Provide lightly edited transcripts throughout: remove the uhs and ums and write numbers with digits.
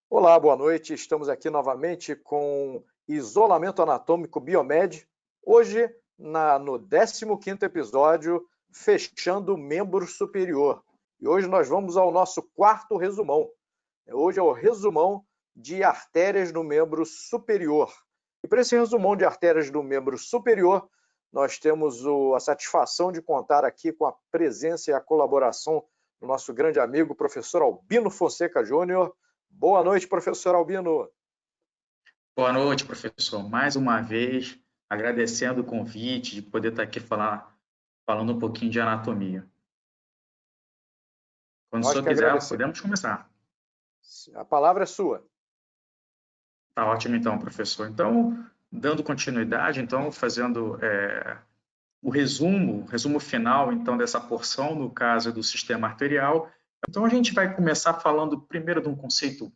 Olá, boa noite. Estamos aqui novamente com Isolamento Anatômico Biomed. Hoje, no 15º episódio, fechando o membro superior. E hoje nós vamos ao nosso quarto resumão. Hoje é o resumão de artérias no membro superior. E para esse resumão de artérias do membro superior, nós temos a satisfação de contar aqui com a presença e a colaboração do nosso grande amigo, professor Albino Fonseca Júnior. Boa noite, professor Albino. Boa noite, professor. Mais uma vez, agradecendo o convite de poder estar aqui falando um pouquinho de anatomia. Quando o senhor quiser, podemos começar. A palavra é sua. Tá ótimo, então, professor. Então, dando continuidade, então, fazendo o resumo final, então, dessa porção, no caso do sistema arterial. Então, a gente vai começar falando primeiro de um conceito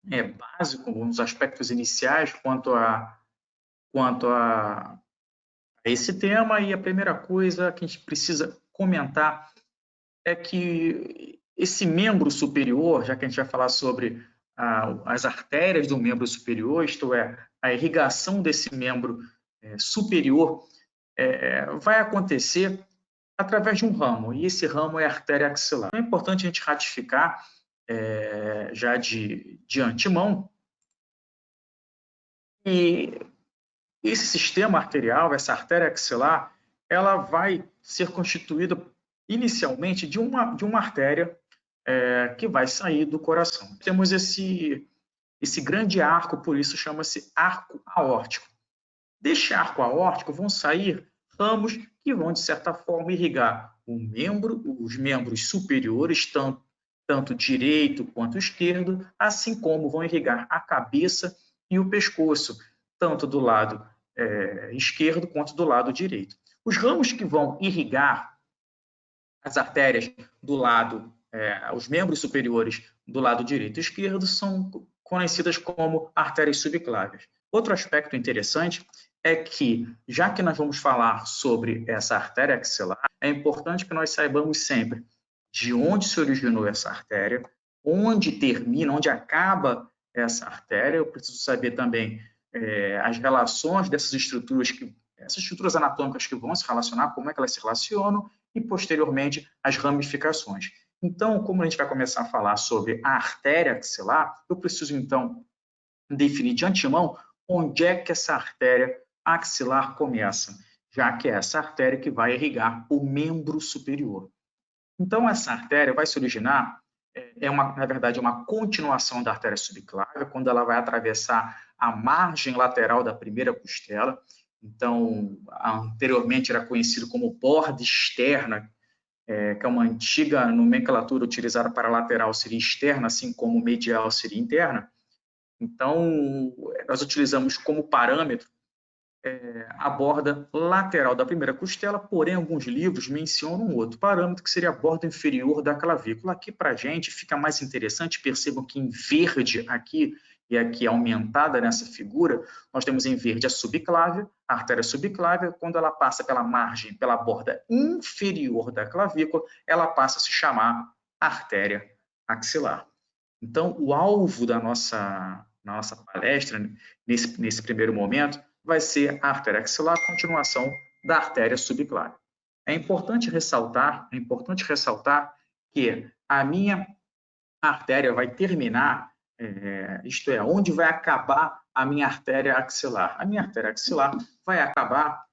básico, uns aspectos iniciais quanto a esse tema, e a primeira coisa que a gente precisa comentar é que esse membro superior, já que a gente vai falar sobre as artérias do membro superior, isto é, a irrigação desse membro superior, vai acontecer através de um ramo, e esse ramo é a artéria axilar. É importante a gente ratificar já de antemão que esse sistema arterial, essa artéria axilar, ela vai ser constituída inicialmente de uma artéria que vai sair do coração. Temos esse grande arco, por isso chama-se arco aórtico. Deste arco aórtico vão sair ramos que vão, de certa forma, irrigar os membros superiores, tanto direito quanto esquerdo, assim como vão irrigar a cabeça e o pescoço, tanto do lado esquerdo quanto do lado direito. Os ramos que vão irrigar as artérias do lado, os membros superiores do lado direito e esquerdo são conhecidas como artérias subclávias. Outro aspecto interessante é que, já que nós vamos falar sobre essa artéria axilar, é importante que nós saibamos sempre de onde se originou essa artéria, onde termina, onde acaba essa artéria. Eu preciso saber também as relações dessas estruturas anatômicas que vão se relacionar, como é que elas se relacionam, e, posteriormente, as ramificações. Então, como a gente vai começar a falar sobre a artéria axilar, eu preciso, então, definir de antemão onde é que essa artéria axilar começa, já que é essa artéria que vai irrigar o membro superior. Então, essa artéria vai se originar, na verdade, é uma continuação da artéria subclávia, quando ela vai atravessar a margem lateral da primeira costela. Então, anteriormente era conhecido como borda externa, que é uma antiga nomenclatura utilizada para lateral seria externa, assim como medial seria interna. Então, nós utilizamos como parâmetro a borda lateral da primeira costela, porém, alguns livros mencionam um outro parâmetro, que seria a borda inferior da clavícula. Aqui, para a gente, fica mais interessante, percebam que em verde aqui, e aqui aumentada nessa figura, nós temos em verde a subclávia, a artéria subclávia. Quando ela passa pela margem, pela borda inferior da clavícula, ela passa a se chamar artéria axilar. Então, o alvo da nossa palestra, nesse primeiro momento, vai ser a artéria axilar, a continuação da artéria subclávia. É importante ressaltar que a minha artéria vai terminar, isto é, onde vai acabar a minha artéria axilar. A minha artéria axilar vai acabar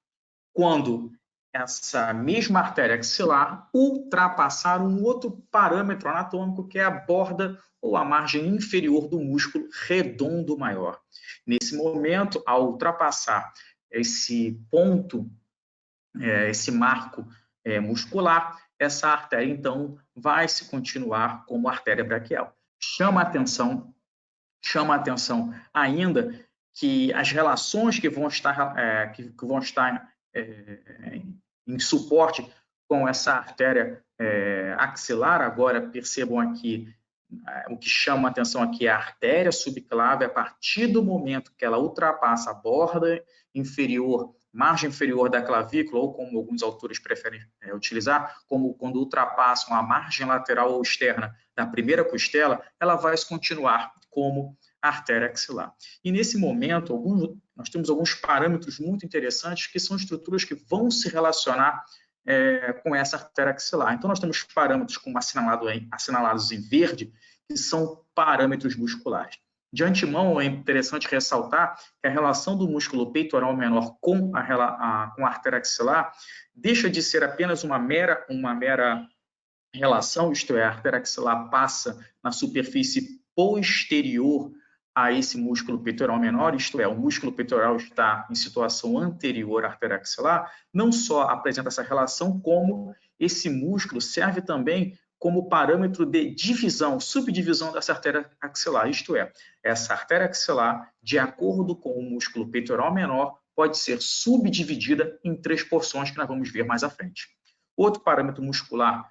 quando essa mesma artéria axilar ultrapassar um outro parâmetro anatômico, que é a borda ou a margem inferior do músculo redondo maior. Nesse momento, ao ultrapassar esse ponto, esse marco muscular, essa artéria, então, vai se continuar como artéria braquial. Chama a atenção ainda que as relações que vão estar em suporte com essa artéria axilar, agora percebam aqui, o que chama a atenção aqui é a artéria subclávia. A partir do momento que ela ultrapassa a borda inferior, margem inferior da clavícula, ou como alguns autores preferem utilizar, como quando ultrapassam a margem lateral ou externa da primeira costela, ela vai se continuar como a artéria axilar. E nesse momento, nós temos alguns parâmetros muito interessantes que são estruturas que vão se relacionar com essa artéria axilar. Então, nós temos parâmetros como assinalados em verde, que são parâmetros musculares. De antemão, é interessante ressaltar que a relação do músculo peitoral menor com a artéria axilar deixa de ser apenas uma mera relação, isto é, a artéria axilar passa na superfície posterior a esse músculo peitoral menor, isto é, o músculo peitoral está em situação anterior à artéria axilar, não só apresenta essa relação, como esse músculo serve também como parâmetro de divisão, subdivisão dessa artéria axilar, isto é, essa artéria axilar, de acordo com o músculo peitoral menor, pode ser subdividida em 3 porções que nós vamos ver mais à frente. Outro parâmetro muscular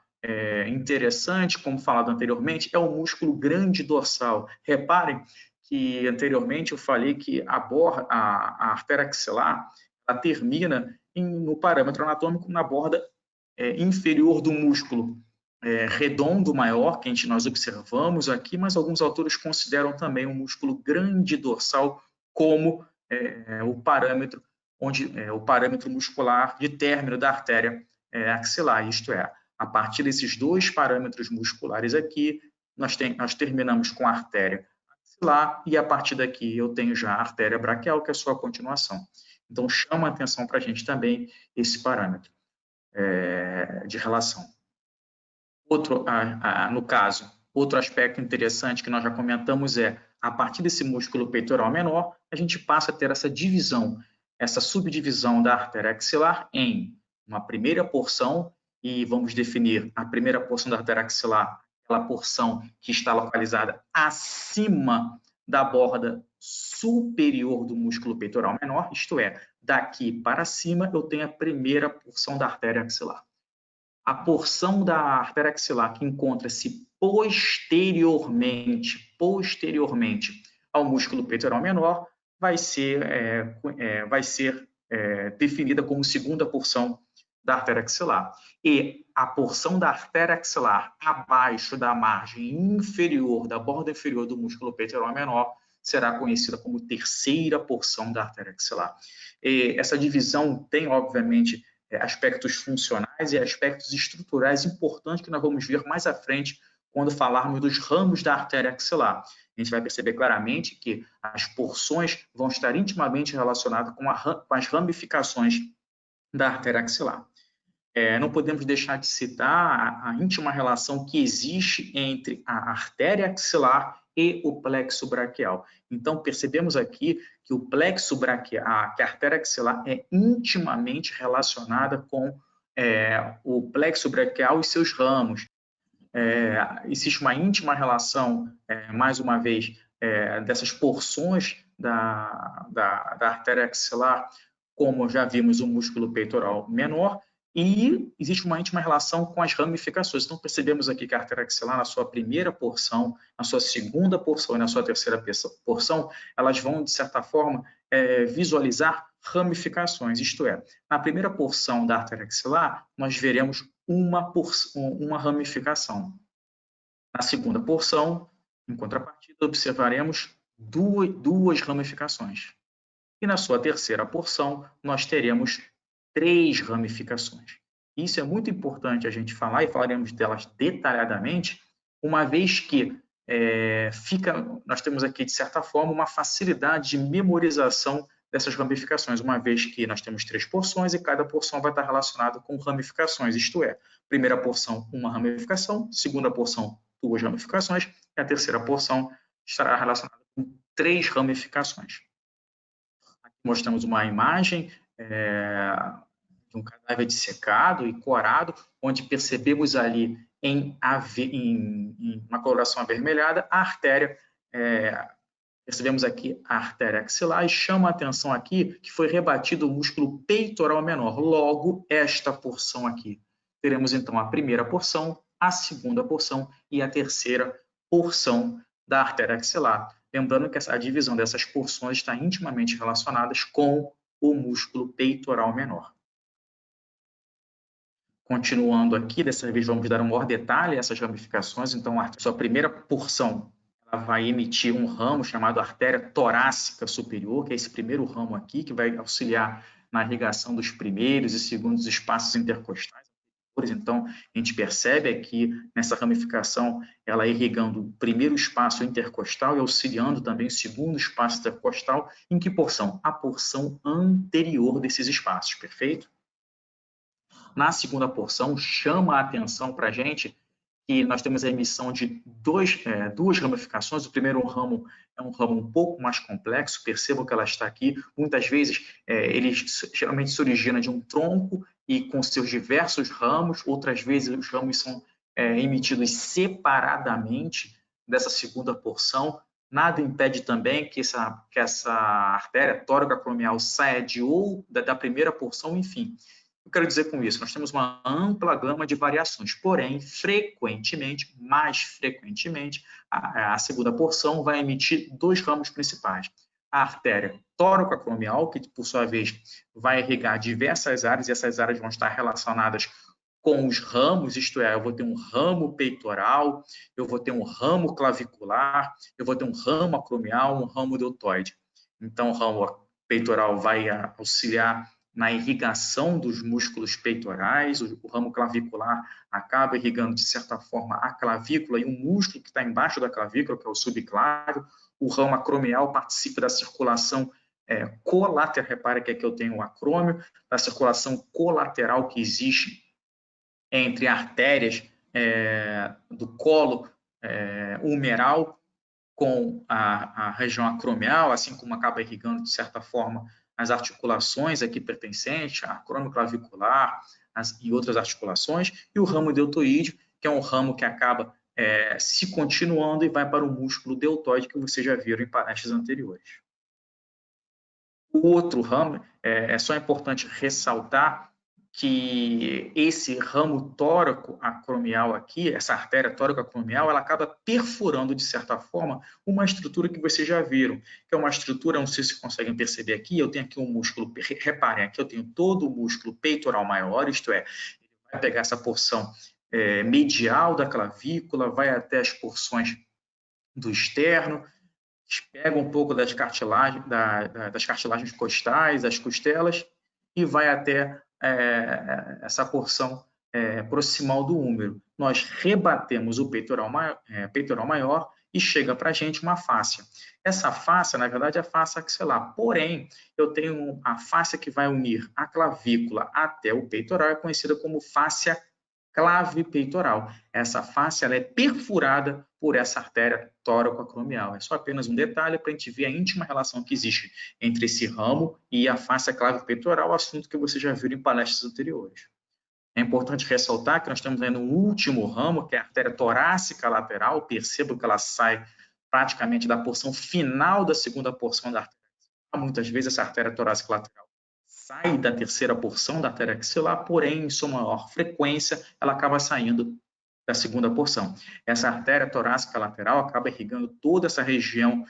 interessante, como falado anteriormente, é o músculo grande dorsal. Reparem que anteriormente eu falei que a artéria axilar ela termina no parâmetro anatômico na borda inferior do músculo redondo maior, que nós observamos aqui, mas alguns autores consideram também o músculo grande dorsal como o parâmetro o parâmetro muscular de término da artéria axilar, isto é, a partir desses 2 parâmetros musculares aqui, nós terminamos com a artéria axilar e a partir daqui eu tenho já a artéria braquial, que é a sua continuação. Então, chama a atenção para a gente também esse parâmetro de relação. No caso, outro aspecto interessante que nós já comentamos a partir desse músculo peitoral menor, a gente passa a ter essa divisão, essa subdivisão da artéria axilar em uma primeira porção, e vamos definir a primeira porção da artéria axilar, aquela porção que está localizada acima da borda superior do músculo peitoral menor, isto é, daqui para cima eu tenho a primeira porção da artéria axilar. A porção da artéria axilar que encontra-se posteriormente ao músculo peitoral menor vai ser definida como segunda porção da artéria axilar. E a porção da artéria axilar abaixo da margem inferior, da borda inferior do músculo peitoral menor, será conhecida como terceira porção da artéria axilar. E essa divisão tem, obviamente, aspectos funcionais e aspectos estruturais importantes que nós vamos ver mais à frente quando falarmos dos ramos da artéria axilar. A gente vai perceber claramente que as porções vão estar intimamente relacionadas com as ramificações da artéria axilar. Não podemos deixar de citar a íntima relação que existe entre a artéria axilar e o plexo braquial. Então, percebemos aqui que o plexo braquial, que a artéria axilar é intimamente relacionada com o plexo braquial e seus ramos. Existe uma íntima relação, mais uma vez, dessas porções da artéria axilar, como já vimos o músculo peitoral menor, e existe uma íntima relação com as ramificações. Então, percebemos aqui que a artéria axilar, na sua primeira porção, na sua segunda porção e na sua terceira porção, elas vão, de certa forma, visualizar ramificações. Isto é, na primeira porção da artéria axilar, nós veremos uma ramificação. Na segunda porção, em contrapartida, observaremos duas ramificações. E na sua terceira porção, nós teremos 3 ramificações. Isso é muito importante a gente falar, e falaremos delas detalhadamente, uma vez que nós temos aqui, de certa forma, uma facilidade de memorização dessas ramificações, uma vez que nós temos 3 porções e cada porção vai estar relacionada com ramificações, isto é, primeira porção, uma ramificação, segunda porção, 2 ramificações, e a terceira porção estará relacionada com 3 ramificações. Aqui mostramos uma imagem de um cadáver dissecado e corado, onde percebemos ali em uma coloração avermelhada a artéria, percebemos aqui a artéria axilar, e chama a atenção aqui que foi rebatido o músculo peitoral menor, logo esta porção aqui. Teremos então a primeira porção, a segunda porção e a terceira porção da artéria axilar. Lembrando que a divisão dessas porções está intimamente relacionada com o músculo peitoral menor. Continuando aqui, dessa vez vamos dar um maior detalhe a essas ramificações. Então, a sua primeira porção ela vai emitir um ramo chamado artéria torácica superior, que é esse primeiro ramo aqui, que vai auxiliar na irrigação dos primeiros e segundos espaços intercostais. Então, a gente percebe aqui nessa ramificação, ela irrigando o primeiro espaço intercostal e auxiliando também o segundo espaço intercostal. Em que porção? A porção anterior desses espaços, perfeito? Na segunda porção, chama a atenção para a gente que nós temos a emissão de duas ramificações. O primeiro ramo é um ramo um pouco mais complexo, percebam que ela está aqui. Muitas vezes, ele geralmente se origina de um tronco e com seus diversos ramos, outras vezes os ramos são emitidos separadamente dessa segunda porção. Nada impede também que essa artéria tóraco-acromial saia da primeira porção, enfim. Eu quero dizer com isso, nós temos uma ampla gama de variações, porém, mais frequentemente, a segunda porção vai emitir dois ramos principais. A artéria tóraco-acromial, que por sua vez vai irrigar diversas áreas, e essas áreas vão estar relacionadas com os ramos, isto é, eu vou ter um ramo peitoral, eu vou ter um ramo clavicular, eu vou ter um ramo acromial, um ramo deltoide. Então, o ramo peitoral vai auxiliar na irrigação dos músculos peitorais, o ramo clavicular acaba irrigando, de certa forma, a clavícula e o músculo que está embaixo da clavícula, que é o subclávio. O ramo acromial participa da circulação colateral, repare que aqui eu tenho o acrômio, da circulação colateral que existe entre artérias do colo umeral com a região acromial, assim como acaba irrigando, de certa forma, as articulações aqui pertencentes, a acromioclavicular e outras articulações, e o ramo deltoide, que é um ramo que acaba se continuando e vai para o músculo deltoide, que vocês já viram em palestras anteriores. O outro ramo, é só importante ressaltar que esse ramo tóraco-acromial aqui, essa artéria tóraco-acromial, ela acaba perfurando, de certa forma, uma estrutura que vocês já viram, que é uma estrutura, não sei se conseguem perceber aqui, eu tenho aqui um músculo, reparem, aqui eu tenho todo o músculo peitoral maior, isto é, ele vai pegar essa porção medial da clavícula, vai até as porções do externo, pega um pouco das cartilagens costais, as costelas, e vai até essa porção proximal do úmero. Nós rebatemos o peitoral maior e chega para a gente uma fáscia. Essa fáscia, na verdade, é a fáscia axilar. Porém, eu tenho a fáscia que vai unir a clavícula até o peitoral, é conhecida como fáscia clavipeitoral. Essa fáscia ela é perfurada por essa artéria tóraco-acromial. É só apenas um detalhe para a gente ver a íntima relação que existe entre esse ramo e a fáscia clavipeitoral, assunto que você já viu em palestras anteriores. É importante ressaltar que nós estamos vendo um último ramo, que é a artéria torácica lateral. Perceba que ela sai praticamente da porção final da segunda porção da artéria. Muitas vezes essa artéria torácica lateral sai da terceira porção da artéria axilar, porém, em sua maior frequência, ela acaba saindo da segunda porção. Essa artéria torácica lateral acaba irrigando toda essa região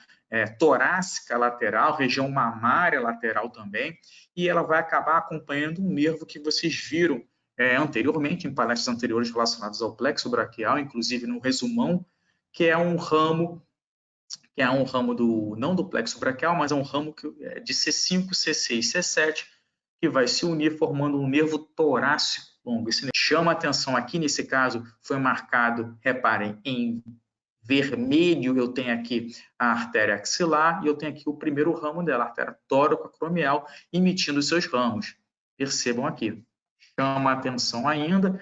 torácica lateral, região mamária lateral também, e ela vai acabar acompanhando um nervo que vocês viram anteriormente, em palestras anteriores relacionadas ao plexo braquial, inclusive no resumão, que é um ramo não do plexo braquial, mas é um ramo de C5, C6, C7, que vai se unir formando um nervo torácico longo. Esse nervo chama atenção aqui, nesse caso, foi marcado, reparem, em vermelho, eu tenho aqui a artéria axilar e eu tenho aqui o primeiro ramo dela, a artéria tóraco-acromial, emitindo seus ramos. Percebam aqui. Chama atenção ainda,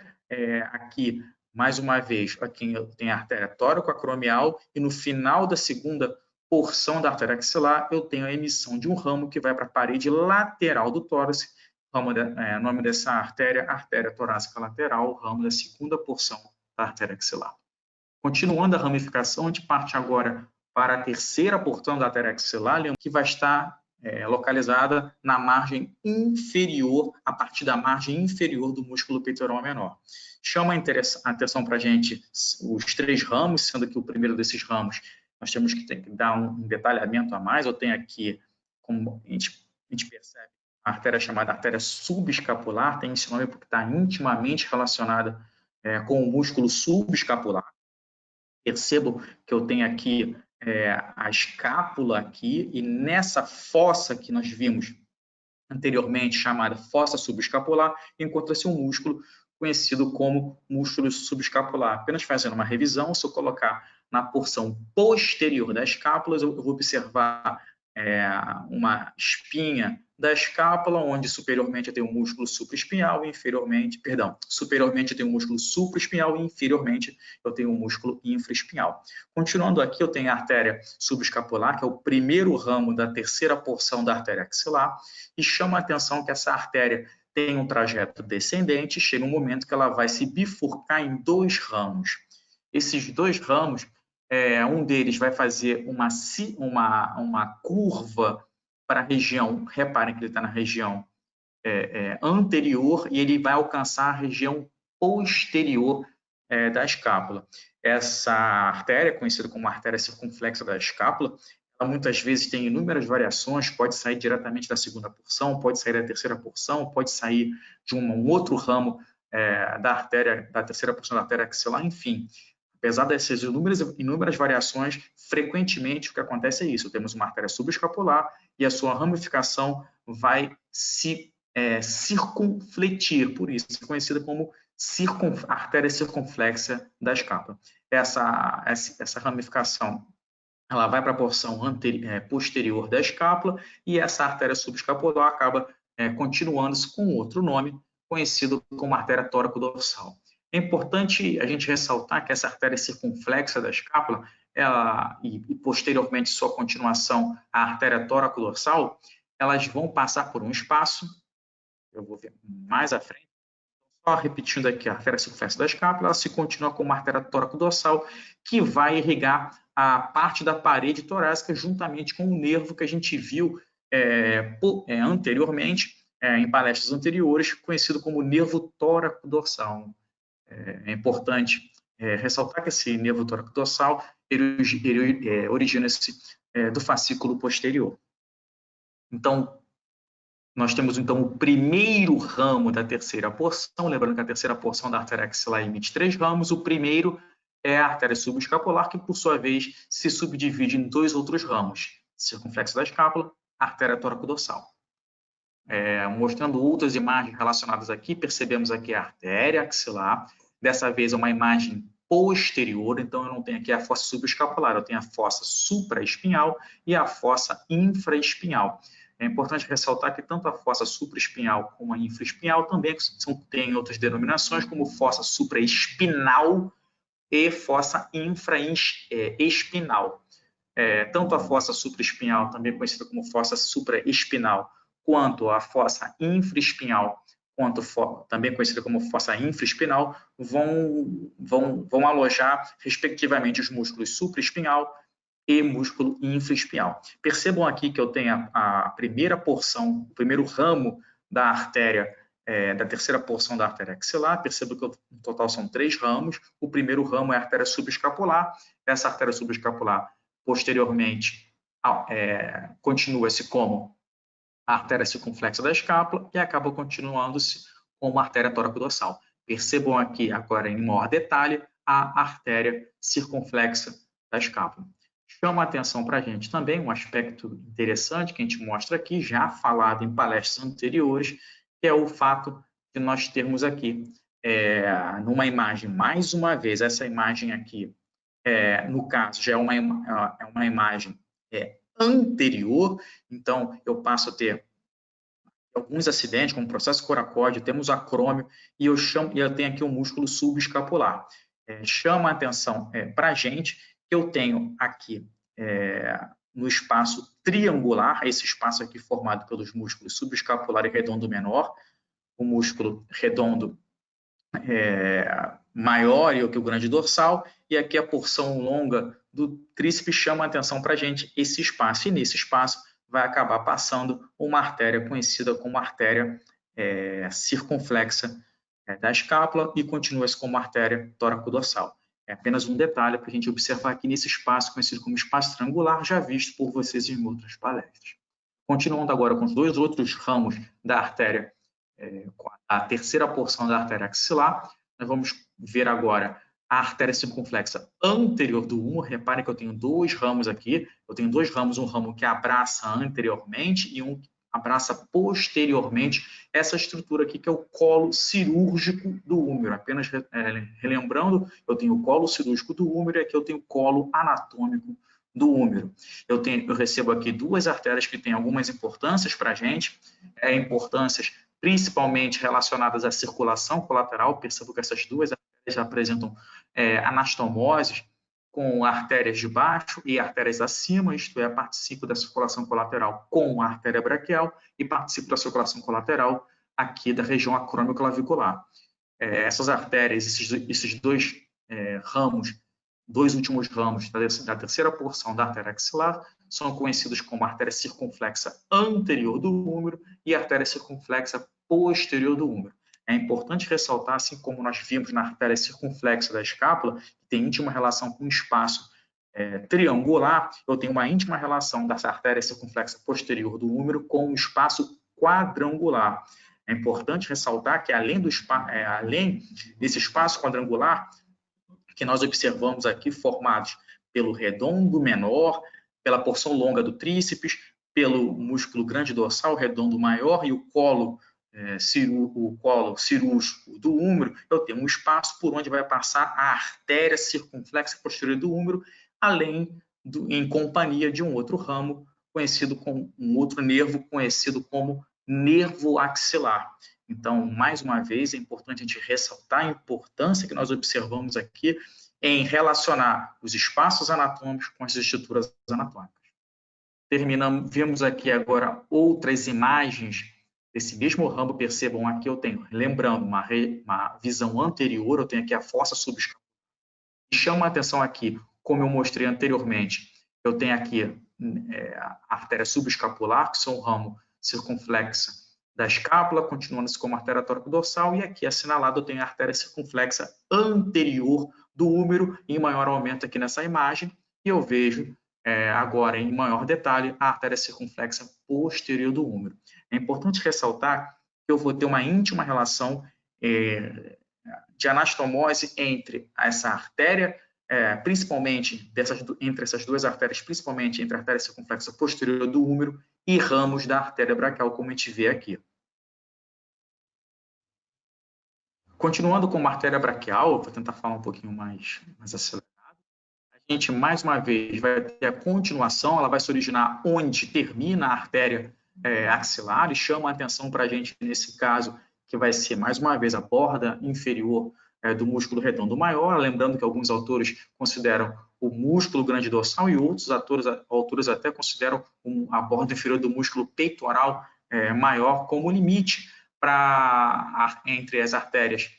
aqui, mais uma vez, aqui eu tenho a artéria tóraco-acromial e no final da segunda porção da artéria axilar, eu tenho a emissão de um ramo que vai para a parede lateral do tórax. O nome dessa artéria torácica lateral, o ramo da segunda porção da artéria axilar. Continuando a ramificação, a gente parte agora para a terceira porção da artéria axilar, que vai estar localizada na margem inferior, a partir da margem inferior do músculo peitoral menor. Chama a atenção para a gente os três ramos, sendo que o primeiro desses ramos nós temos que dar um detalhamento a mais. Eu tenho aqui, como a gente percebe, a artéria chamada artéria subescapular, tem esse nome porque está intimamente relacionada com o músculo subescapular. Percebo que eu tenho aqui a escápula aqui, e nessa fossa que nós vimos anteriormente, chamada fossa subescapular, encontra-se um músculo conhecido como músculo subescapular. Apenas fazendo uma revisão, se eu colocar na porção posterior das escápulas, eu vou observar uma espinha da escápula, onde superiormente eu tenho o músculo supraespinhal e superiormente eu tenho o músculo supraespinhal e inferiormente eu tenho o músculo infraespinhal. Continuando aqui, eu tenho a artéria subescapular, que é o primeiro ramo da terceira porção da artéria axilar, e chama a atenção que essa artéria tem um trajeto descendente, chega um momento que ela vai se bifurcar em dois ramos. Esses dois ramos, um deles vai fazer uma curva para a região, reparem que ele está na região anterior, e ele vai alcançar a região posterior da escápula. Essa artéria, conhecida como artéria circunflexa da escápula, ela muitas vezes tem inúmeras variações, pode sair diretamente da segunda porção, pode sair da terceira porção, pode sair de um outro ramo da terceira porção da artéria axilar, enfim. Apesar dessas inúmeras variações, frequentemente o que acontece é isso, temos uma artéria subescapular e a sua ramificação vai se circunfletir, por isso é conhecida como artéria circunflexa da escápula. Essa ramificação ela vai para a porção posterior da escápula e essa artéria subescapular acaba continuando-se com outro nome, conhecido como artéria tóraco-dorsal. É importante a gente ressaltar que essa artéria circunflexa da escápula, e posteriormente sua continuação, a artéria tóraco-dorsal, elas vão passar por um espaço, eu vou ver mais à frente, só repetindo aqui, a artéria circunflexa da escápula, ela se continua com uma artéria tóraco-dorsal que vai irrigar a parte da parede torácica juntamente com o nervo que a gente viu anteriormente, em palestras anteriores, conhecido como nervo tóraco-dorsal. É importante ressaltar que esse nervo tóraco-dorsal origina-se do fascículo posterior. Então, nós temos, então, o primeiro ramo da terceira porção, lembrando que a terceira porção da artéria axilar emite 3 ramos, o primeiro é a artéria subescapular, que, por sua vez, se subdivide em 2 outros ramos, circunflexo da escápula, artéria tóraco-dorsal. Mostrando outras imagens relacionadas aqui, percebemos aqui a artéria axilar, dessa vez é uma imagem posterior, então eu não tenho aqui a fossa subescapular, eu tenho a fossa supraespinhal e a fossa infraespinhal. É importante ressaltar que tanto a fossa supraespinhal como a infraespinhal também têm outras denominações, como fossa supraespinal e fossa infraespinal. Tanto a fossa supraespinal, também conhecida como fossa supraespinal, quanto a fossa infraespinal, também conhecida como fossa infraespinal, vão alojar, respectivamente, os músculos supraespinhal e músculo infraespinhal. Percebam aqui que eu tenho a primeira porção, o primeiro ramo da artéria, da terceira porção da artéria axilar. Percebo que no total são 3 ramos. O primeiro ramo é a artéria subescapular. Essa artéria subescapular, posteriormente, continua-se como a artéria circunflexa da escápula e acaba continuando-se como a artéria tóraco-dorsal. Percebam aqui, agora em maior detalhe, a artéria circunflexa da escápula. Chama a atenção para a gente também um aspecto interessante que a gente mostra aqui, já falado em palestras anteriores, que é o fato de nós termos aqui, numa imagem, mais uma vez, essa imagem aqui, no caso, já é uma imagem anterior, então eu passo a ter alguns acidentes, como processo coracóide, temos acrômio, e eu tenho aqui o músculo subescapular. Chama a atenção para a gente que eu tenho aqui no espaço triangular, esse espaço aqui formado pelos músculos subescapular e redondo menor, o músculo redondo maior que o grande dorsal, e aqui a porção longa do tríceps chama a atenção para a gente esse espaço, e nesse espaço vai acabar passando uma artéria conhecida como artéria circunflexa da escápula e continua-se como artéria tóraco-dorsal. É apenas um detalhe para a gente observar aqui nesse espaço conhecido como espaço triangular, já visto por vocês em outras palestras. Continuando agora com os 2 outros ramos da artéria, com a terceira porção da artéria axilar, nós vamos ver agora a artéria circunflexa anterior do húmero. Reparem que eu tenho dois ramos aqui. Eu tenho dois ramos, um ramo que abraça anteriormente e um que abraça posteriormente essa estrutura aqui, que é o colo cirúrgico do húmero. Apenas relembrando, eu tenho o colo cirúrgico do húmero e aqui eu tenho o colo anatômico do húmero. Eu recebo aqui duas artérias que têm algumas importâncias para a gente, importâncias principalmente relacionadas à circulação colateral. Percebo que essas duas artérias apresentam anastomoses com artérias de baixo e artérias acima, isto é, participo da circulação colateral com a artéria braquial e participo da circulação colateral aqui da região acrômio-clavicular. Essas artérias, esses dois ramos, dois últimos ramos da terceira porção da artéria axilar, são conhecidos como artéria circunflexa anterior do húmero e artéria circunflexa posterior do húmero. É importante ressaltar, assim como nós vimos na artéria circunflexa da escápula, que tem íntima relação com o espaço triangular, eu tenho uma íntima relação dessa artéria circunflexa posterior do húmero com o espaço quadrangular. É importante ressaltar que, além desse espaço quadrangular, que nós observamos aqui, formados pelo redondo menor, pela porção longa do tríceps, pelo músculo grande dorsal, redondo maior, e o colo cirúrgico do húmero, eu tenho um espaço por onde vai passar a artéria circunflexa posterior do húmero, em companhia de um outro ramo, conhecido como um outro nervo, conhecido como nervo axilar. Então, mais uma vez, é importante a gente ressaltar a importância que nós observamos aqui em relacionar os espaços anatômicos com as estruturas anatômicas. Vimos aqui agora outras imagens desse mesmo ramo. Percebam, aqui eu tenho, lembrando, uma visão anterior, eu tenho aqui a fossa subescapular. Chama a atenção aqui, como eu mostrei anteriormente, eu tenho aqui a artéria subescapular, que são o ramo circunflexa da escápula, continuando-se como artéria tóraco-dorsal, e aqui assinalado eu tenho a artéria circunflexa anterior do húmero, em maior aumento aqui nessa imagem, e eu vejo agora em maior detalhe a artéria circunflexa posterior do húmero. É importante ressaltar que eu vou ter uma íntima relação de anastomose entre essa artéria, principalmente entre essas duas artérias, principalmente entre a artéria circunflexa posterior do húmero e ramos da artéria braquial, como a gente vê aqui. Continuando com a artéria braquial, vou tentar falar um pouquinho mais acelerado. A gente, mais uma vez, vai ter a continuação, ela vai se originar onde termina a artéria axilar, e chama a atenção para a gente, nesse caso, que vai ser, mais uma vez, a borda inferior do músculo redondo maior, lembrando que alguns autores consideram o músculo grande dorsal e outros autores até consideram a borda inferior do músculo peitoral maior como limite entre as artérias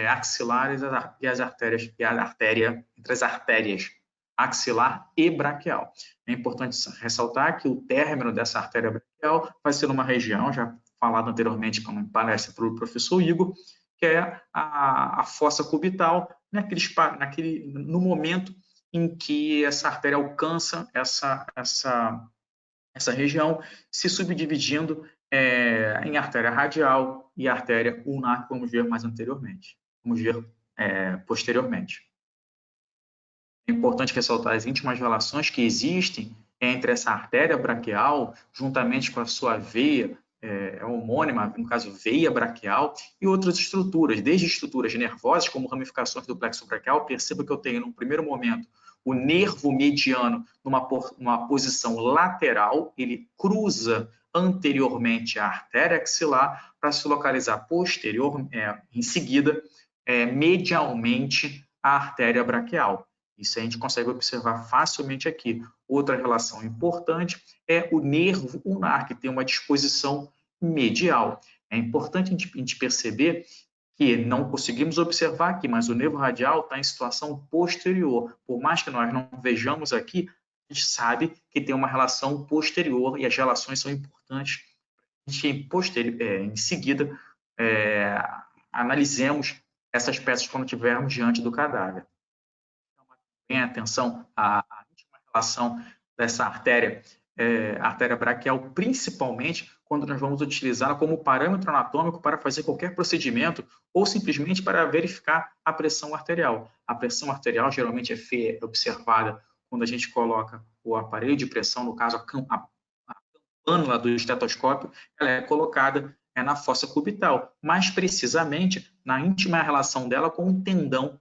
axilares e as artérias, entre as artérias axilar e braquial. É importante ressaltar que o término dessa artéria braquial vai ser numa região, já falado anteriormente como palestra pelo professor Igor, que é a fossa cubital, no momento em que essa artéria alcança essa região, se subdividindo em artéria radial e artéria ulnar, que vamos ver mais anteriormente. Vamos ver posteriormente. É importante ressaltar as íntimas relações que existem entre essa artéria braquial, juntamente com a sua veia homônima, no caso veia braquial, e outras estruturas, desde estruturas nervosas, como ramificações do plexo braquial. Perceba que eu tenho, num primeiro momento, o nervo mediano numa posição lateral, ele cruza anteriormente a artéria axilar para se localizar em seguida, medialmente a artéria braquial. Isso a gente consegue observar facilmente aqui. Outra relação importante é o nervo ulnar, que tem uma disposição medial. É importante a gente perceber que não conseguimos observar aqui, mas o nervo radial está em situação posterior. Por mais que nós não vejamos aqui, a gente sabe que tem uma relação posterior e as relações são importantes. A gente, em seguida, analisemos essas peças quando estivermos diante do cadáver. Tenha atenção à íntima relação dessa artéria artéria braquial, principalmente quando nós vamos utilizá-la como parâmetro anatômico para fazer qualquer procedimento ou simplesmente para verificar a pressão arterial. A pressão arterial geralmente é observada quando a gente coloca o aparelho de pressão, no caso a cânula do estetoscópio, ela é colocada na fossa cubital, mais precisamente na íntima relação dela com o tendão,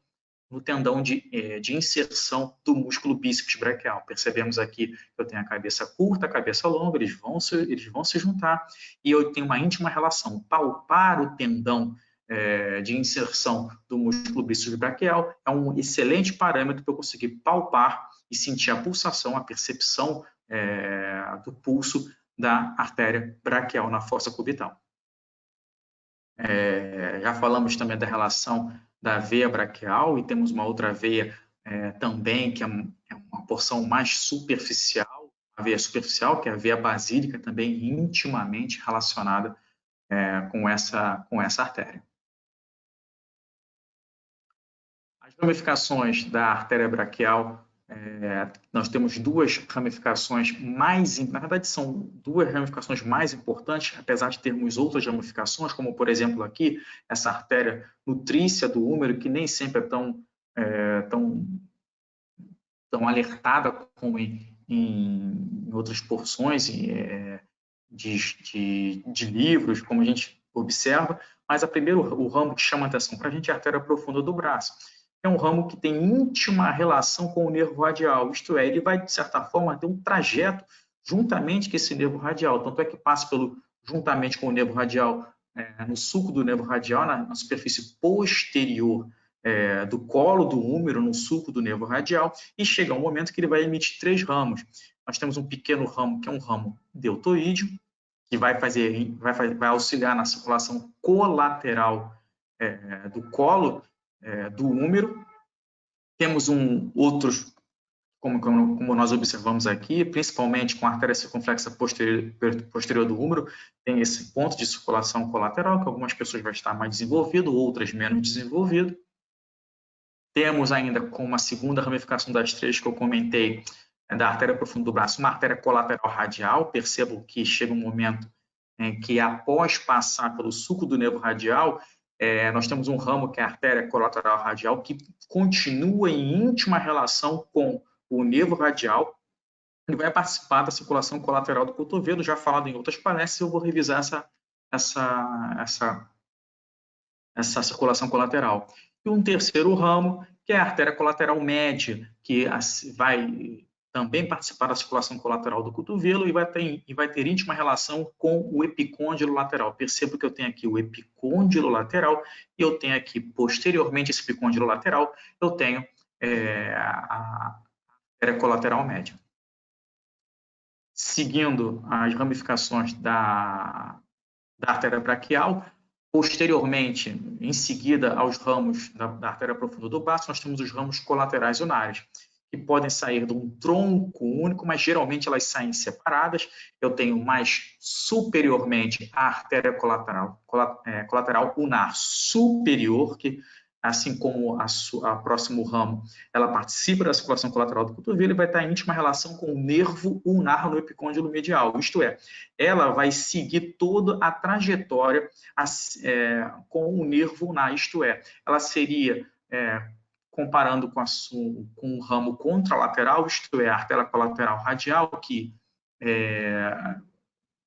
no tendão de inserção do músculo bíceps braquial. Percebemos aqui que eu tenho a cabeça curta, a cabeça longa, eles vão se juntar, e eu tenho uma íntima relação. Palpar o tendão de inserção do músculo bíceps braquial é um excelente parâmetro para eu conseguir palpar e sentir a pulsação, a percepção do pulso da artéria braquial na fossa cubital. Já falamos também da relação da veia braquial, e temos uma outra veia também, que é uma porção mais superficial, a veia superficial, que é a veia basílica, também intimamente relacionada com essa artéria. As ramificações da artéria braquial, nós temos duas ramificações na verdade são duas ramificações mais importantes, apesar de termos outras ramificações, como por exemplo aqui, essa artéria nutrícia do úmero, que nem sempre é tão alertada como em outras porções de livros, como a gente observa, mas o ramo que chama a atenção para a gente é a artéria profunda do braço. É um ramo que tem íntima relação com o nervo radial, isto é, ele vai, de certa forma, ter um trajeto juntamente com esse nervo radial, tanto é que passa juntamente com o nervo radial, no sulco do nervo radial, na superfície posterior do colo do úmero, no sulco do nervo radial, e chega um momento que ele vai emitir 3 ramos. Nós temos um pequeno ramo, que é um ramo deltoídeo, que vai auxiliar na circulação colateral do colo do úmero. Temos outros, como nós observamos aqui, principalmente com a artéria circunflexa posterior do úmero, tem esse ponto de circulação colateral, que algumas pessoas vai estar mais desenvolvido, outras menos desenvolvido. Temos ainda, com uma segunda ramificação das 3 que eu comentei, da artéria profunda do braço, uma artéria colateral radial. Percebo que chega um momento em que, após passar pelo sulco do nervo radial, nós temos um ramo, que é a artéria colateral radial, que continua em íntima relação com o nervo radial. Ele vai participar da circulação colateral do cotovelo, já falado em outras palestras, eu vou revisar essa circulação colateral. E um terceiro ramo, que é a artéria colateral média, que vai também participar da circulação colateral do cotovelo e vai ter íntima relação com o epicôndilo lateral. Percebo que eu tenho aqui o epicôndilo lateral e eu tenho aqui, posteriormente, esse epicôndilo lateral, eu tenho a artéria colateral média. Seguindo as ramificações da artéria braquial, posteriormente, em seguida aos ramos da artéria profunda do braço, nós temos os ramos colaterais unares, que podem sair de um tronco único, mas geralmente elas saem separadas. Eu tenho mais superiormente a artéria colateral unar superior, que, assim como a próximo ramo, ela participa da circulação colateral do cotovelo e vai estar em íntima relação com o nervo ulnar no epicôndilo medial. Isto é, ela vai seguir toda a trajetória com o nervo ulnar. Isto é, ela seria, comparando com o ramo contralateral, isto é, a artéria colateral radial, que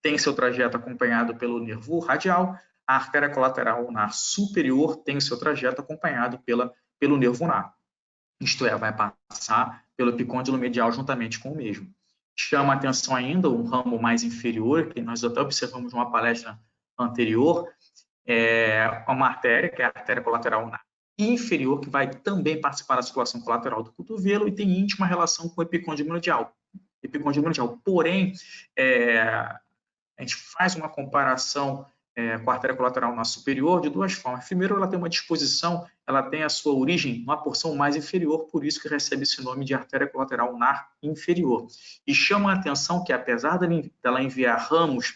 tem seu trajeto acompanhado pelo nervo radial. A artéria colateral unar superior tem o seu trajeto acompanhado pelo nervo ulnar. Isto é, vai passar pelo epicôndilo medial juntamente com o mesmo. Chama a atenção ainda um ramo mais inferior, que nós até observamos numa palestra anterior, uma artéria, que é a artéria colateral unar inferior, que vai também participar da circulação colateral do cotovelo e tem íntima relação com o epicôndilo medial. Porém, a gente faz uma comparação com a artéria colateral unar superior de duas formas. Primeiro, ela tem uma disposição, ela tem a sua origem numa porção mais inferior, por isso que recebe esse nome de artéria colateral unar inferior. E chama a atenção que, apesar dela enviar ramos,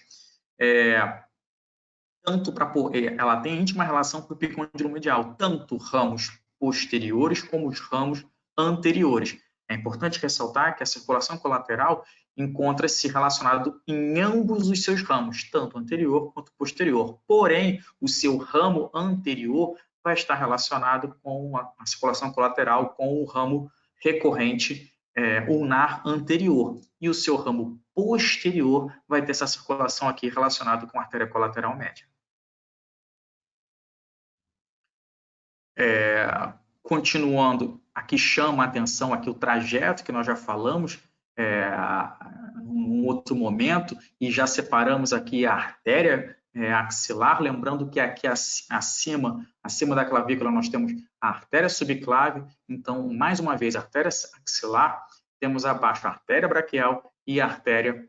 ela tem íntima relação com o epicôndilo medial, tanto ramos posteriores como os ramos anteriores. É importante ressaltar que a circulação colateral encontra-se relacionado em ambos os seus ramos, tanto anterior quanto posterior. Porém, o seu ramo anterior vai estar relacionado com a circulação colateral com o ramo recorrente ulnar anterior. E o seu ramo posterior vai ter essa circulação aqui relacionada com a artéria colateral média. Continuando, aqui chama a atenção aqui o trajeto que nós já falamos num outro momento, e já separamos aqui a artéria axilar, lembrando que aqui acima da clavícula nós temos a artéria subclave. Então, mais uma vez, a artéria axilar, temos abaixo a artéria braquial e a artéria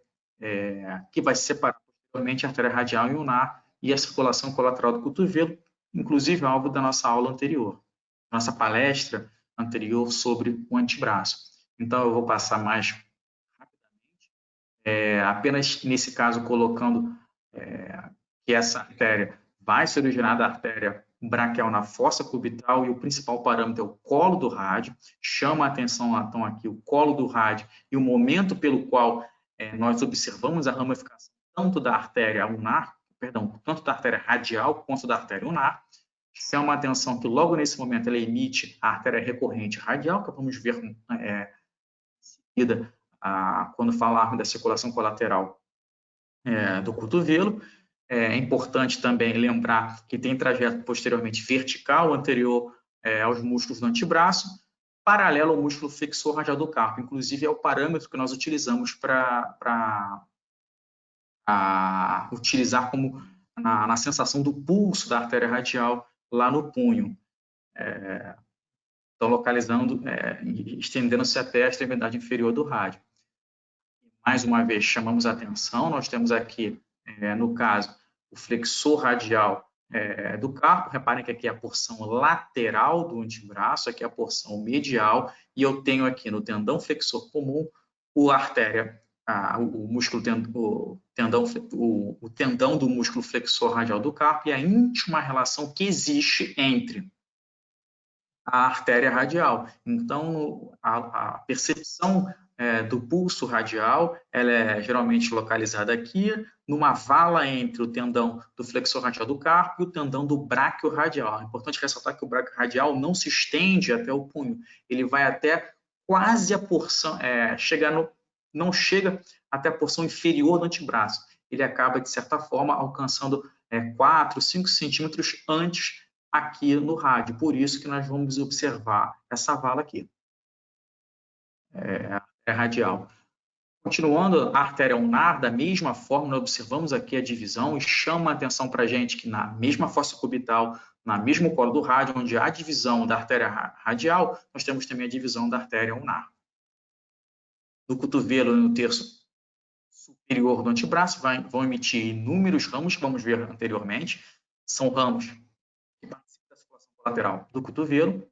que vai separar posteriormente a artéria radial e ulnar e a circulação colateral do cotovelo, inclusive alvo da nossa aula anterior, nossa palestra anterior sobre o antebraço. Então, eu vou passar mais rapidamente, apenas nesse caso colocando que essa artéria vai se originar da artéria braquial na fossa cubital, e o principal parâmetro é o colo do rádio. Chama a atenção, então, aqui o colo do rádio e o momento pelo qual nós observamos a ramificação tanto da artéria ulnar, tanto da artéria radial quanto da artéria ulnar. Chama a atenção que logo nesse momento ela emite a artéria recorrente radial, que vamos ver em seguida quando falarmos da circulação colateral do cotovelo. É importante também lembrar que tem trajeto posteriormente vertical, anterior aos músculos do antebraço, paralelo ao músculo flexor radial do carpo. Inclusive, é o parâmetro que nós utilizamos para utilizar como na sensação do pulso da artéria radial lá no punho. Então, localizando, estendendo-se até a extremidade inferior do rádio. Mais uma vez, chamamos a atenção, nós temos aqui, no caso, o flexor radial do carpo. Reparem que aqui é a porção lateral do antebraço, aqui é a porção medial, e eu tenho aqui no tendão flexor comum o tendão do músculo flexor radial do carpo e a íntima relação que existe entre a artéria radial. Então, a percepção do pulso radial, ela é geralmente localizada aqui, numa vala entre o tendão do flexor radial do carpo e o tendão do bráquio radial. É importante ressaltar que o bráquio radial não se estende até o punho, ele vai até quase a porção, não chega até a porção inferior do antebraço. Ele acaba, de certa forma, alcançando 4, 5 centímetros antes aqui no rádio. Por isso que nós vamos observar essa vala aqui. Radial. Continuando, a artéria ulnar, da mesma forma, nós observamos aqui a divisão e chama a atenção para a gente que na mesma fossa cubital, na mesmo colo do rádio, onde há a divisão da artéria radial, nós temos também a divisão da artéria ulnar. No cotovelo e no terço superior do antebraço vão emitir inúmeros ramos, que vamos ver anteriormente. São ramos que participam da circulação colateral do cotovelo,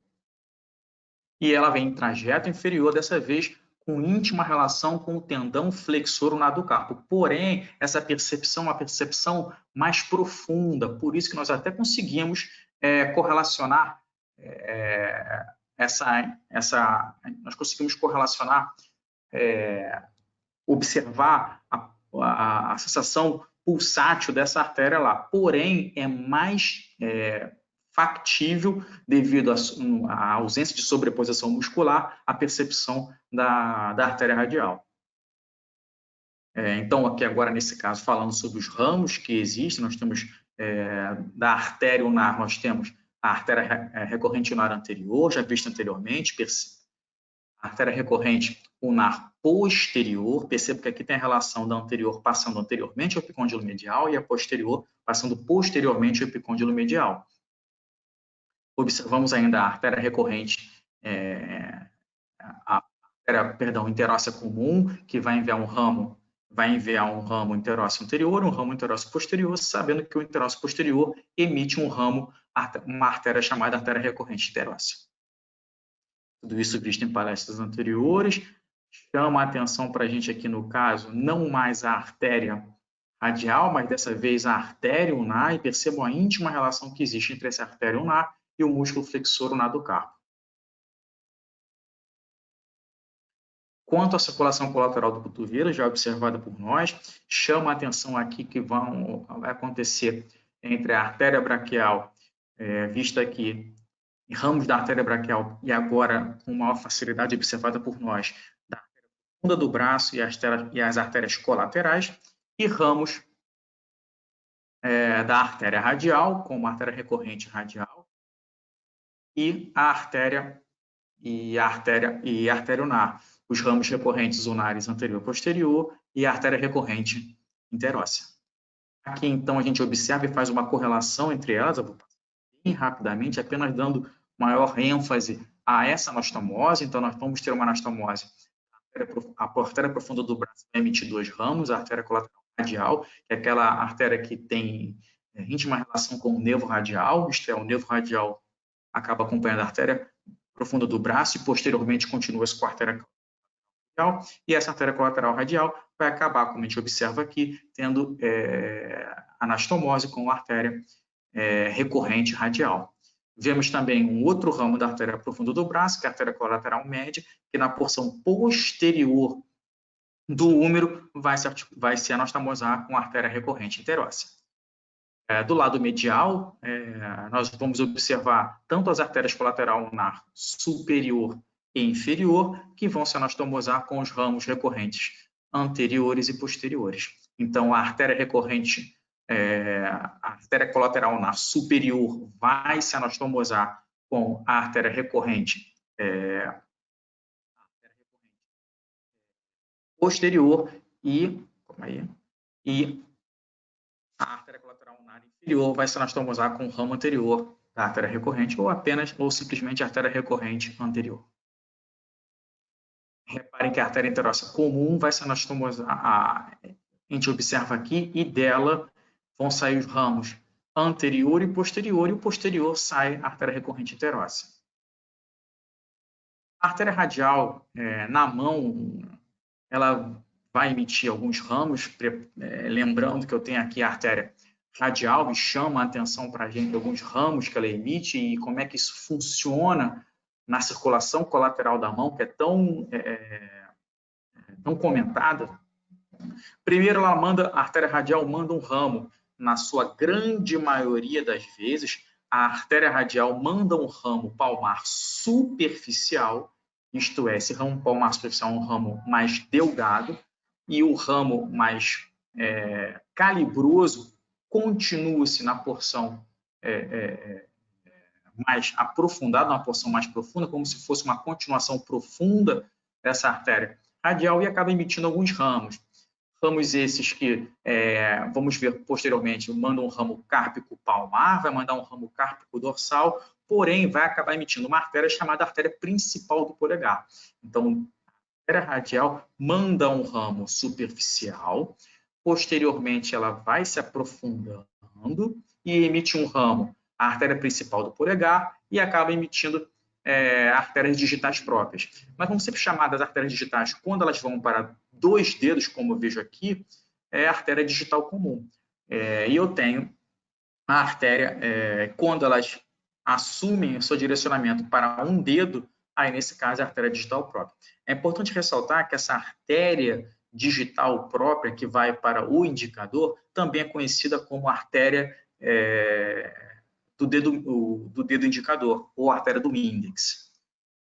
e ela vem em trajeto inferior, dessa vez com íntima relação com o tendão flexor ulnar do carpo. Porém, essa percepção é uma percepção mais profunda, por isso que nós até conseguimos correlacionar nós conseguimos correlacionar, observar a sensação pulsátil dessa artéria lá. Porém, é mais factível, devido à ausência de sobreposição muscular, a percepção da artéria radial. Então, aqui agora, nesse caso, falando sobre os ramos que existem, nós temos da artéria ulnar, nós temos a artéria recorrente ulnar anterior, já vista anteriormente, a artéria recorrente ulnar posterior, perceba que aqui tem a relação da anterior passando anteriormente ao epicôndilo medial e a posterior passando posteriormente ao epicôndilo medial. Observamos ainda a artéria recorrente, a artéria, interóssea comum, que vai enviar um ramo interósseo anterior, um ramo interósseo posterior, sabendo que o interósseo posterior emite uma artéria chamada artéria recorrente interóssea. Tudo isso visto em palestras anteriores. Chama a atenção para a gente aqui no caso, não mais a artéria radial, mas dessa vez a artéria ulnar, e percebam a íntima relação que existe entre essa artéria ulnar e o músculo flexor ulnar do carpo. Quanto à circulação colateral do cotovelo, já observada por nós, chama a atenção aqui que vai acontecer entre a artéria braquial, vista aqui, em ramos da artéria braquial, e agora com maior facilidade observada por nós, da artéria profunda do braço e as artérias colaterais, e ramos da artéria radial, como a artéria recorrente radial, e a artéria unar, os ramos recorrentes unares anterior e posterior e a artéria recorrente interóssea. Aqui, então, a gente observa e faz uma correlação entre elas, eu vou passar bem rapidamente, apenas dando maior ênfase a essa anastomose. Então, nós vamos ter uma anastomose. A artéria profunda do braço vai emitir 2 ramos, a artéria colateral radial, que é aquela artéria que tem íntima relação com o nervo radial, isto é, o nervo radial acaba acompanhando a artéria profunda do braço e posteriormente continua-se com a artéria radial, e essa artéria colateral radial vai acabar, como a gente observa aqui, tendo anastomose com a artéria recorrente radial. Vemos também um outro ramo da artéria profunda do braço, que é a artéria colateral média, que na porção posterior do úmero vai se anastomosar com a artéria recorrente interóssea. Do lado medial, nós vamos observar tanto as artérias colateral unar superior e inferior, que vão se anastomosar com os ramos recorrentes anteriores e posteriores. Então, a artéria recorrente, a artéria colateral unar superior vai se anastomosar com a artéria recorrente posterior e a artéria colateral unar inferior vai se anastomosar com o ramo anterior da artéria recorrente ou simplesmente a artéria recorrente anterior. Reparem que a artéria interóssea comum vai se anastomosar, a gente observa aqui, e dela vão sair os ramos anterior e o posterior sai a artéria recorrente interóssea. A artéria radial, na mão, ela vai emitir alguns ramos, lembrando que eu tenho aqui a artéria radial e chama a atenção para a gente alguns ramos que ela emite e como é que isso funciona na circulação colateral da mão, que é tão comentada. Primeiro, a artéria radial manda um ramo, na sua grande maioria das vezes, a artéria radial manda um ramo palmar superficial, isto é, esse ramo palmar superficial é um ramo mais delgado, e o ramo mais calibroso continua-se na porção mais aprofundada, uma porção mais profunda, como se fosse uma continuação profunda dessa artéria radial, e acaba emitindo alguns ramos. Ramos esses que, vamos ver posteriormente, mandam um ramo cárpico palmar, vai mandar um ramo cárpico dorsal, porém vai acabar emitindo uma artéria chamada artéria principal do polegar. Então, a artéria radial manda um ramo superficial, posteriormente ela vai se aprofundando e emite um ramo, a artéria principal do polegar, e acaba emitindo artérias digitais próprias. Mas vão ser chamadas artérias digitais quando elas vão para 2 dedos, como eu vejo aqui, é a artéria digital comum. E eu tenho a artéria, quando elas assumem o seu direcionamento para 1 dedo, aí nesse caso é a artéria digital própria. É importante ressaltar que essa artéria digital própria que vai para o indicador também é conhecida como artéria do dedo indicador, ou artéria do índex.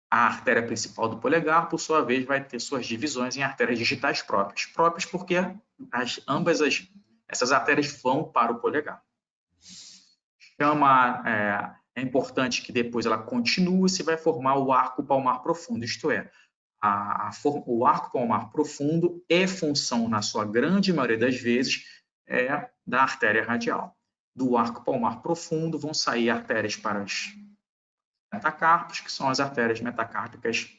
A artéria principal do polegar, por sua vez, vai ter suas divisões em artérias digitais próprias. Próprias porque ambas essas artérias vão para o polegar. É importante que depois ela continue e vai formar o arco palmar profundo, isto é, o arco palmar profundo é função, na sua grande maioria das vezes, da artéria radial. Do arco palmar profundo vão sair artérias para os metacarpos, que são as artérias metacárpicas,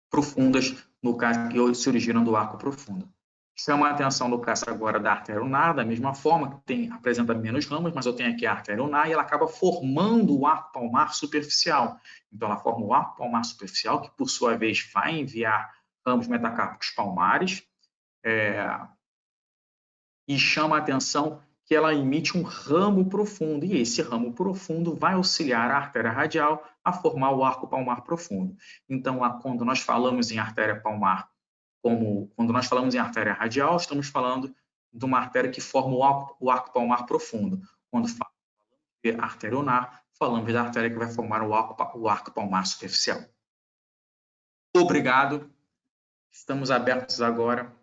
profundas, no caso que se originam do arco profundo. Chama a atenção no caso agora da artéria unar, da mesma forma, que apresenta menos ramos, mas eu tenho aqui a artéria unar e ela acaba formando o arco palmar superficial. Então, ela forma o arco palmar superficial, que por sua vez vai enviar ramos metacárpicos palmares, e chama a atenção que ela emite um ramo profundo, e esse ramo profundo vai auxiliar a artéria radial a formar o arco palmar profundo. Então, quando nós falamos em artéria palmar, quando nós falamos em artéria radial, estamos falando de uma artéria que forma o arco palmar profundo. Quando falamos de artéria ulnar, falamos da artéria que vai formar o arco palmar superficial. Obrigado. Estamos abertos agora